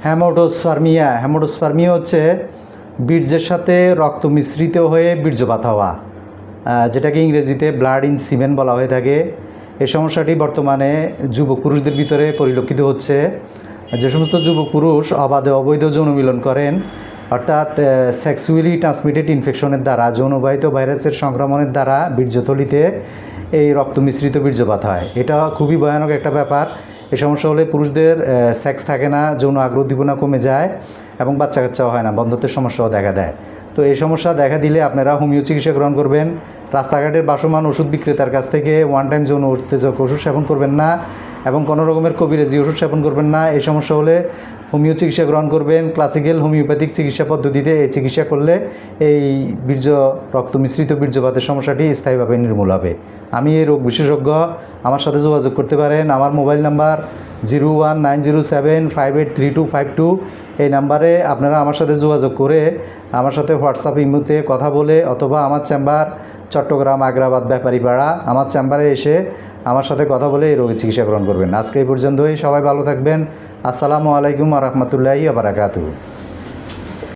হেমোটোস্পার্মিয়া হচ্ছে বীর্যের সাথে রক্ত মিশ্রিত হয়ে বীর্যপাত হওয়া, যেটাকে ইংরেজিতে ব্লাড ইন সিমেন বলা হয়ে থাকে। এই সমস্যাটি বর্তমানে যুবক পুরুষদের ভিতরে পরিলক্ষিত হচ্ছে। যে সমস্ত যুবক পুরুষ অবাধে অবৈধ যৌন মিলন করেন, অর্থাৎ সেক্সুয়ালি ট্রান্সমিটেড ইনফেকশনের দ্বারা, যৌনবাহিত ভাইরাসের সংক্রমণের দ্বারা বীর্যথলিতে এই রক্ত মিশ্রিত বীর্যপাত হয়। এটা খুবই ভয়ানক একটা ব্যাপার। এই সমস্যা হলে পুরুষদের সেক্স থাকে না, যৌন আগ্রহ উদ্দীপনা কমে যায় এবং বাচ্চা কাচ্চাও হয় না, বন্ধ্যত্বের সমস্যাও দেখা দেয়। তো এই সমস্যা দেখা দিলে আপনারা হোমিও চিকিৎসা গ্রহণ করবেন। রাস্তাঘাটের ভাসমান ওষুধ বিক্রেতার কাছ থেকে ওয়ান টাইম যৌন উত্তেজক ওষুধ সেবন করবেন না এবং কোনো রকমের কবিরাজি ওষুধ সেবন করবেন না। এই সমস্যা হলে হোমিও চিকিৎসা গ্রহণ করবেন। ক্লাসিক্যাল হোমিওপ্যাথিক চিকিৎসা পদ্ধতিতে এই চিকিৎসা করলে এই রক্ত মিশ্রিত বীর্যপাতের সমস্যাটি স্থায়ীভাবে নির্মূল হবে। আমি এই রোগ বিশেষজ্ঞ। আমার সাথে যোগাযোগ করতে পারেন। আমার মোবাইল নাম্বার 019075832252। এই নাম্বারে আপনারা আমার সাথে যোগাযোগ করে আমার সাথে হোয়াটসঅ্যাপ ইমোতে কথা বলে, অথবা আমার চেম্বার চট্টগ্রাম আগ্রাবাদ ব্যাপারীপাড়া, আমার চেম্বারে এসে আমার সাথে কথা বলে এই রোগের চিকিৎসা গ্রহণ করবেন। আজকে এই পর্যন্তই। সবাই ভালো থাকবেন। আসসালামু আলাইকুম ওয়া রাহমাতুল্লাহি ওয়া বারাকাতুহু।